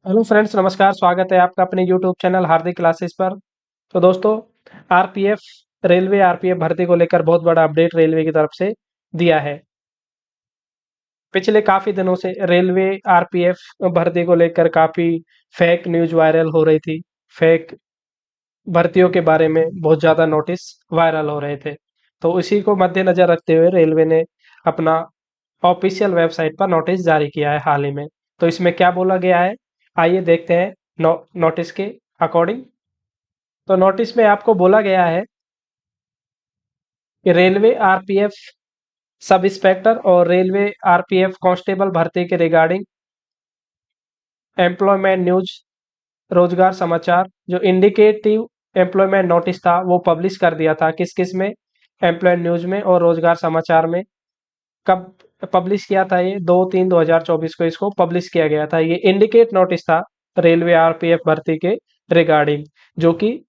Hello friends, नमस्कार। स्वागत है आपका अपने यूट्यूब चैनल हार्दिक क्लासेस पर। तो दोस्तों, आरपीएफ रेलवे आरपीएफ भर्ती को लेकर बहुत बड़ा अपडेट रेलवे की तरफ से दिया है। पिछले काफ़ी दिनों से रेलवे आरपीएफ भर्ती को लेकर काफ़ी फेक न्यूज़ वायरल हो रही थी। फेक भर्तियों के बारे में बहुत ज़्यादा नोटिस वायरल हो रहे थे। तो इसी को मद्देनज़र रखते हुए रेलवे ने अपना ऑफिशियल वेबसाइट पर नोटिस जारी किया है हाल ही में। तो इसमें क्या बोला गया है, आइए देखते हैं नोटिस के अकॉर्डिंग। तो नोटिस में आपको बोला गया है कि रेलवे आरपीएफ सब इंस्पेक्टर और रेलवे आरपीएफ कांस्टेबल भर्ती के रिगार्डिंग एम्प्लॉयमेंट न्यूज रोजगार समाचार जो इंडिकेटिव एम्प्लॉयमेंट नोटिस था वो पब्लिश कर दिया था। किस किस में? एम्प्लॉयमेंट न्यूज में और रोजगार समाचार में। कब पब्लिश किया था? ये 2/3/2024 को इसको पब्लिश किया गया था। ये इंडिकेट नोटिस था रेलवे आरपीएफ भर्ती के रिगार्डिंग, जो कि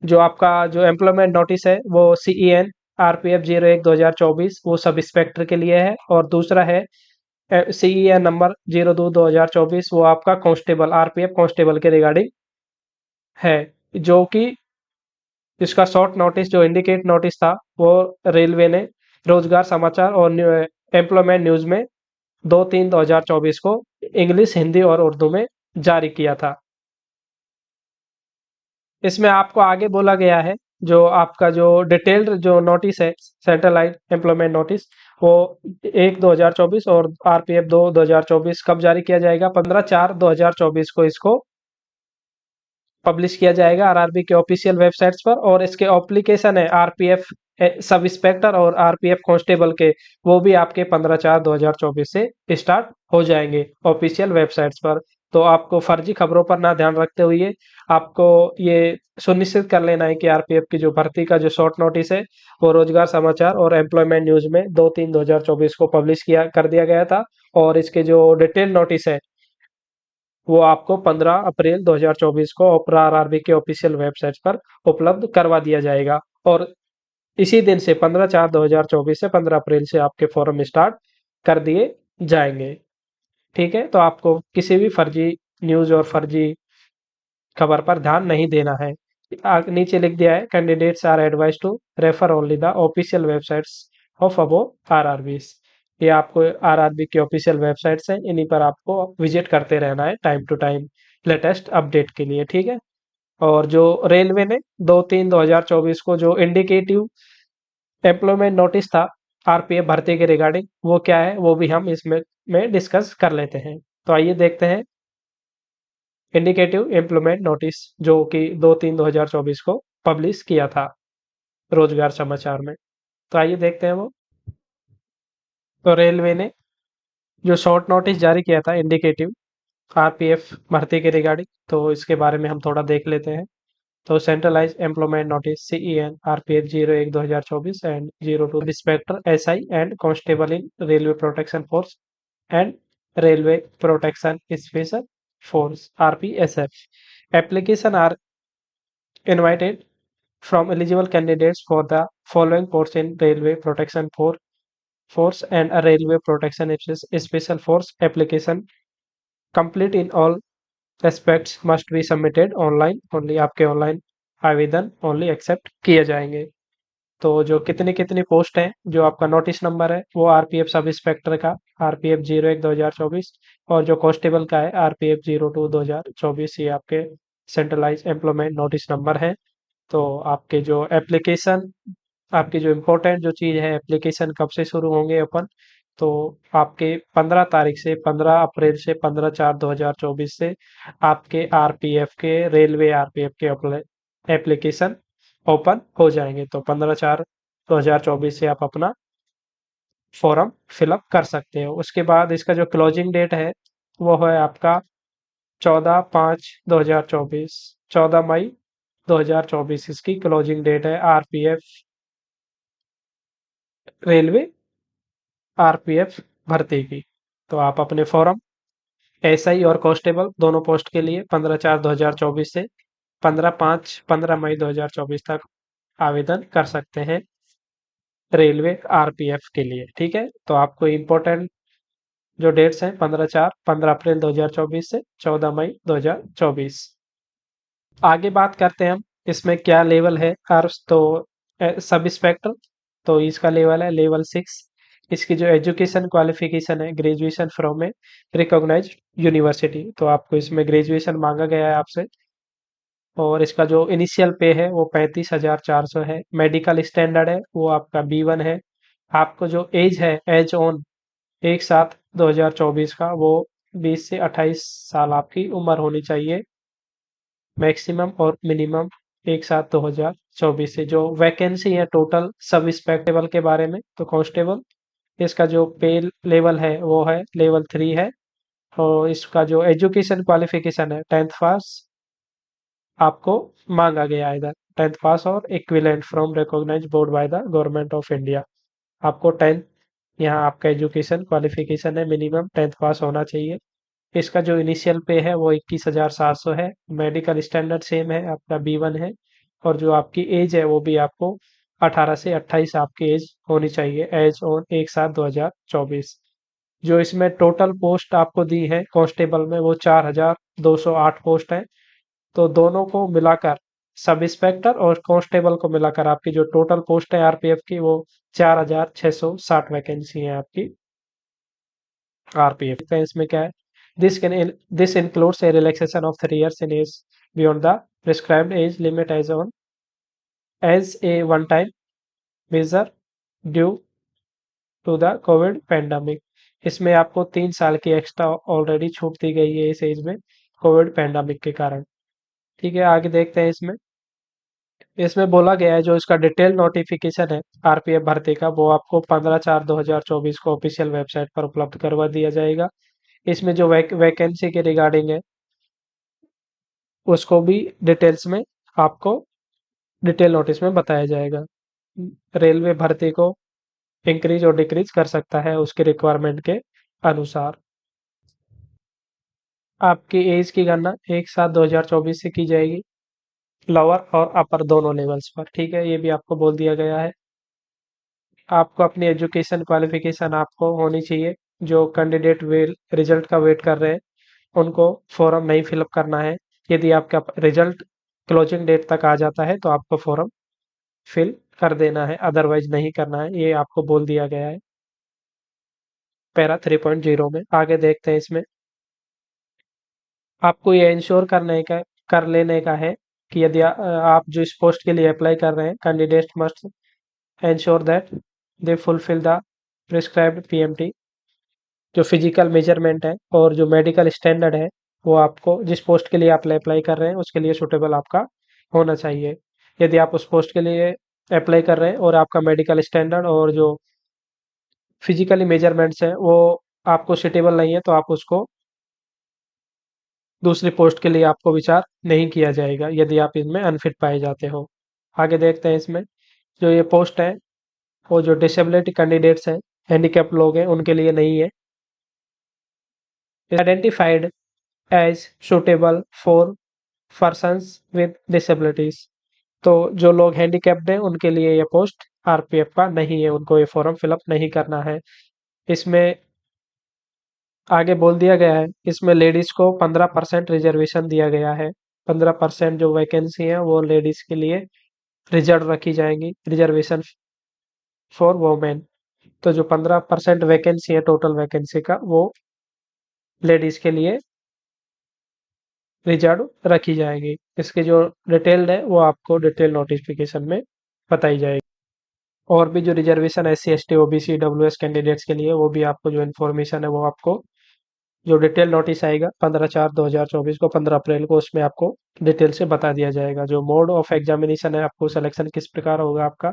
जो आपका जो एम्प्लॉयमेंट नोटिस है वो CEN आरपीएफ 01/2024 वो सब इंस्पेक्टर के लिए है, और दूसरा है CEN नंबर 02/2024 वो आपका कांस्टेबल आरपीएफ कांस्टेबल के रिगार्डिंग है। जो कि इसका शॉर्ट नोटिस जो इंडिकेट नोटिस था वो रेलवे ने रोजगार समाचार और एम्प्लॉयमेंट न्यूज में 2/3/2024 को इंग्लिश, हिंदी और उर्दू में जारी किया था। इसमें आपको आगे बोला गया है जो आपका जो डिटेल्ड जो नोटिस है, सेंट्रलाइज एम्प्लॉयमेंट नोटिस, वो 1/2024 और आरपीएफ 2/2024 कब जारी किया जाएगा? 15/4/2024 को इसको पब्लिश किया जाएगा आरआरबी के ऑफिशियल वेबसाइट्स पर। और इसके एप्लीकेशन है आरपीएफ सब इंस्पेक्टर और आरपीएफ कांस्टेबल के, वो भी आपके 15/4/2024 से स्टार्ट हो जाएंगे ऑफिशियल वेबसाइट्स पर। तो आपको फर्जी खबरों पर ना ध्यान रखते हुए आपको ये सुनिश्चित कर लेना है कि आरपीएफ की जो भर्ती का जो शॉर्ट नोटिस है वो रोजगार समाचार और एम्प्लॉयमेंट न्यूज में 2/3/2024 को पब्लिश किया कर दिया गया था। और इसके जो डिटेल नोटिस है वो आपको 15 अप्रैल 2024 को ओपरा आरआरबी के ऑफिशियल वेबसाइट पर उपलब्ध करवा दिया जाएगा। और इसी दिन से 15/4/2024 से 15 अप्रैल से आपके फॉर्म स्टार्ट कर दिए जाएंगे। ठीक है, तो आपको किसी भी फर्जी न्यूज और फर्जी खबर पर ध्यान नहीं देना है। नीचे लिख दिया है, candidates are advise to refer only the official websites of above RRBs. ये आपको आरआरबी की ऑफिशियल वेबसाइट्स हैं, इन्हीं पर आपको विजिट करते रहना है time to time latest update के लिए। ठीक है। और जो रेलवे ने 2/3/2024 को जो इंडिकेटिव एम्प्लॉयमेंट नोटिस था आरपीएफ भर्ती के रिगार्डिंग, वो क्या है वो भी हम इसमें में डिस्कस कर लेते हैं। तो आइए देखते हैं इंडिकेटिव एम्प्लॉयमेंट नोटिस जो कि 2/3/2024 को पब्लिश किया था रोजगार समाचार में। तो आइए देखते हैं वो। तो रेलवे ने जो शॉर्ट नोटिस जारी किया था इंडिकेटिव आरपीएफ भर्ती के रिगार्डिंग, तो इसके बारे में हम थोड़ा देख लेते हैं। तो centralise employment notice CEN RPF 01/2024 and 02 inspector SI and constable in railway protection force and railway protection special force RPSF application are invited from eligible candidates for the following posts in railway protection force and a railway protection special force. Application complete in all aspects must be submitted online only। आपके online आवेदन only accept किए जाएंगे। तो जो कितनी कितनी post हैं, जो आपका नोटिस नंबर है वो आरपीएफ सब इंस्पेक्टर का RPF 01/2024 और जो कांस्टेबल का है RPF 02/2024, ये आपके सेंट्रलाइज एम्प्लॉयमेंट नोटिस नंबर है। तो आपके जो एप्लीकेशन, आपकी जो इम्पोर्टेंट जो चीज़ है, एप्लीकेशन कब से शुरू होंगे अपन, तो आपके 15 तारीख से 15 अप्रैल से 15/4/2024 से आपके आरपीएफ के रेलवे आरपीएफ के एप्लीकेशन ओपन हो जाएंगे। तो 15/4/2024 से आप अपना फॉर्म फिलअप कर सकते हो। उसके बाद इसका जो क्लोजिंग डेट है वो है आपका 14/5/2024, 14 मई 2024 इसकी क्लोजिंग डेट है आरपीएफ रेलवे आरपीएफ भर्ती की। तो आप अपने फॉर्म एसआई और कांस्टेबल दोनों पोस्ट के लिए 15/4/2024 से 15/5 15 मई 2024 तक आवेदन कर सकते हैं रेलवे आरपीएफ के लिए। ठीक है, तो आपको इम्पोर्टेंट जो डेट्स हैं 15/4, 15 अप्रैल 2024 से 14 मई 2024। आगे बात करते हैं हम इसमें क्या लेवल है आर्म्स। तो सब इंस्पेक्टर, तो इसका लेवल है लेवल 6। इसकी जो एजुकेशन क्वालिफिकेशन है graduation from a recognised university, तो आपको इसमें ग्रेजुएशन मांगा गया है आपसे। और इसका जो इनिशियल पे है वो 35,400 है। मेडिकल स्टैंडर्ड है वो आपका B1 है। आपको जो एज है, एज ऑन 1/7/2024 का, वो 20 से 28 साल आपकी उम्र होनी चाहिए मैक्सिमम और मिनिमम। 1/7/2024 से जो वैकेंसी है टोटल सब इंस्पेक्टेबल के बारे में, तो कांस्टेबल इसका जो पे लेवल है वो है लेवल 3 है। और इसका जो एजुकेशन क्वालिफिकेशन है 10th पास आपको मांगा गया है इधर। 10th पास और equivalent from recognised board by the government of India. आपको 10th यहाँ आपका एजुकेशन क्वालिफिकेशन है, मिनिमम 10th पास होना चाहिए। इसका जो इनिशियल पे है वो 21,700 है। मेडिकल स्टैंडर्ड सेम है, आपका B1 है। और जो आपकी एज है वो भी आपको 18 से 28 आपकी एज होनी चाहिए, एज ऑन 1/7/2024। जो इसमें टोटल पोस्ट आपको दी है कांस्टेबल में वो 4,208 पोस्ट है। तो दोनों को मिलाकर, सब इंस्पेक्टर और कांस्टेबल को मिलाकर आपकी जो टोटल पोस्ट है आरपीएफ की वो 4,660 वैकेंसी है आपकी आरपीएफ। इसमें क्या है, this includes a relaxation of 3 years in age beyond the prescribed age limit as a one time measure due to the COVID pandemic. इसमें आपको 3 साल की एक्स्ट्रा ऑलरेडी छूट दी गई है इस एज में, कोविड पैंडमिक के कारण। ठीक है, आगे देखते हैं इसमें। इसमें बोला गया है जो इसका डिटेल नोटिफिकेशन है आरपीएफ भर्ती का, वो आपको 15/4/2024 को ऑफिशियल वेबसाइट पर उपलब्ध करवा दिया जाएगा। इसमें जो वैकेंसी के रिगार्डिंग है उसको भी डिटेल्स में आपको डिटेल नोटिस में बताया जाएगा। रेलवे भर्ती को इंक्रीज और डिक्रीज कर सकता है उसके रिक्वायरमेंट के अनुसार। आपकी एज की गणना 1/7/2024 से की जाएगी, लोअर और अपर दोनों लेवल्स पर। ठीक है, ये भी आपको बोल दिया गया है। आपको अपनी एजुकेशन क्वालिफिकेशन आपको होनी चाहिए। जो कैंडिडेट रिजल्ट का वेट कर रहे हैं उनको फॉर्म नहीं फिलअप करना है। यदि आपका रिजल्ट क्लोजिंग डेट तक आ जाता है तो आपको फॉर्म फिल कर देना है, अदरवाइज नहीं करना है, ये आपको बोल दिया गया है पैरा 3.0 में। आगे देखते हैं इसमें। आपको ये इंश्योर कर लेने का है कि यदि आप जो इस पोस्ट के लिए अप्लाई कर रहे हैं, candidate must ensure that they fulfill the prescribed PMT, जो फिजिकल मेजरमेंट है और जो मेडिकल स्टैंडर्ड है वो आपको जिस पोस्ट के लिए आप अप्लाई कर रहे हैं उसके लिए सुटेबल आपका होना चाहिए। यदि आप उस पोस्ट के लिए अप्लाई कर रहे हैं और आपका मेडिकल स्टैंडर्ड और जो फिजिकली मेजरमेंट्स है वो आपको सुटेबल नहीं है तो आप उसको दूसरी पोस्ट के लिए आपको विचार नहीं किया जाएगा यदि आप इनमें अनफिट पाए जाते हो। आगे देखते हैं इसमें। जो ये पोस्ट है वो जो डिसेबिलिटी कैंडिडेट्स हैं, हैंडीकैप लोग हैं, उनके लिए नहीं है। Identified as suitable for persons with disabilities, तो जो लोग हैंडीकैप्ड हैं उनके लिए ये पोस्ट आरपीएफ का नहीं है, उनको ये फॉर्म फिलअप नहीं करना है। इसमें आगे बोल दिया गया है इसमें लेडीज को 15% रिजर्वेशन दिया गया है। 15% जो वैकेंसी है वो लेडीज के लिए रिजर्व रखी जाएंगी, रिजर्वेशन फॉर वोमेन। तो जो 15% वैकेंसी है टोटल वैकेंसी का वो लेडीज के लिए रिजर्व रखी जाएगी। इसकी जो डिटेल्ड है वो आपको डिटेल नोटिफिकेशन में बताई जाएगी। और भी जो reservation SC ST OBC WS candidates के लिए वो भी आपको जो इन्फॉर्मेशन है वो आपको जो डिटेल नोटिस आएगा 15/4/2024 को, 15 अप्रैल को, उसमें आपको डिटेल से बता दिया जाएगा। जो मोड ऑफ एग्जामिनेशन है, आपको सिलेक्शन किस प्रकार होगा आपका,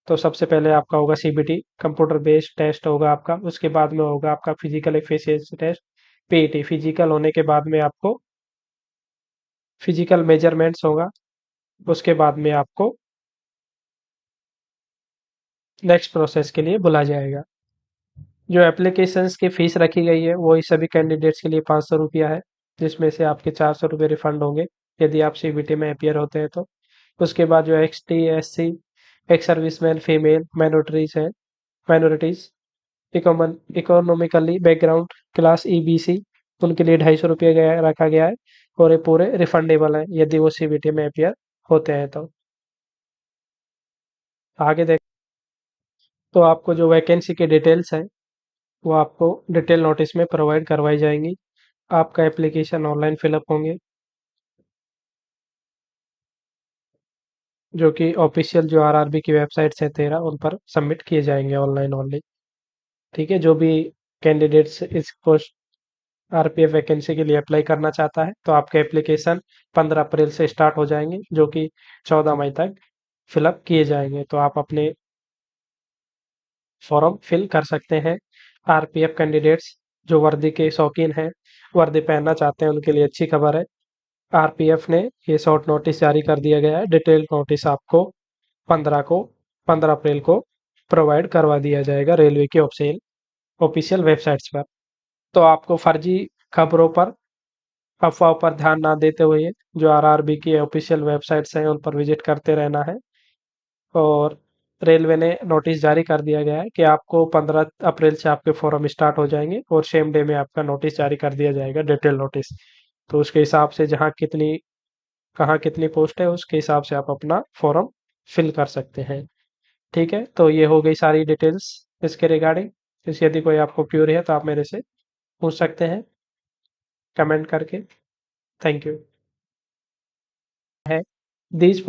तो सबसे पहले आपका होगा CBT, कंप्यूटर बेस्ड टेस्ट होगा आपका। उसके बाद में होगा आपका physical efficiency test, PET। Physical होने के बाद में आपको फिजिकल मेजरमेंट्स होगा। उसके बाद में आपको नेक्स्ट प्रोसेस के लिए बुला जाएगा। जो एप्लीकेशंस की फीस रखी गई है वो इस सभी कैंडिडेट्स के लिए 500 रुपया है, जिसमें से आपके 400 रुपये रिफंड होंगे यदि आप CBT में अपियर होते हैं तो। उसके बाद जो XT SC, ex serviceman, female minorities है, minorities economically background class EBC, उनके लिए ₹250 गया रखा गया है, और ये पूरे रिफंडेबल हैं यदि वो सीबीटी में अपियर होते हैं तो। आगे देख, तो आपको जो वैकेंसी के डिटेल्स हैं वो आपको डिटेल नोटिस में प्रोवाइड करवाई जाएंगी। आपका एप्लीकेशन ऑनलाइन फिलअप होंगे, जो कि ऑफिशियल जो आरआरबी की वेबसाइट है 13 उन पर सबमिट किए जाएंगे ऑनलाइन ओनली। ठीक है, जो भी कैंडिडेट्स इस पोस्ट आरपीएफ वैकेंसी के लिए अप्लाई करना चाहता है तो आपके एप्लीकेशन 15 अप्रैल से स्टार्ट हो जाएंगे, जो कि 14 मई तक फिलअप किए जाएंगे। तो आप अपने फॉर्म फिल कर सकते हैं। आरपीएफ कैंडिडेट्स जो वर्दी के शौकीन हैं, वर्दी पहनना चाहते हैं, उनके लिए अच्छी खबर है। आरपीएफ ने ये शॉर्ट नोटिस जारी कर दिया गया है। डिटेल नोटिस आपको 15 को 15 अप्रैल को प्रोवाइड करवा दिया जाएगा रेलवे की ऑफिशियल वेबसाइट्स पर। तो आपको फर्जी खबरों पर, अफवाह पर ध्यान ना देते हुए जो आरआरबी की ऑफिशियल वेबसाइट्स हैं उन पर विजिट करते रहना है। और रेलवे ने नोटिस जारी कर दिया गया है कि आपको 15 अप्रैल से आपके फॉर्म स्टार्ट हो जाएंगे और सेम डे में आपका नोटिस जारी कर दिया जाएगा, डिटेल नोटिस। तो उसके हिसाब से जहाँ कितनी कहाँ कितनी पोस्ट है उसके हिसाब से आप अपना फॉर्म फिल कर सकते हैं। ठीक है, तो ये हो गई सारी डिटेल्स इसके रिगार्डिंग। इस यदि कोई आपको क्यूरी है तो आप मेरे से पूछ सकते हैं कमेंट करके। Thank you. है, दीज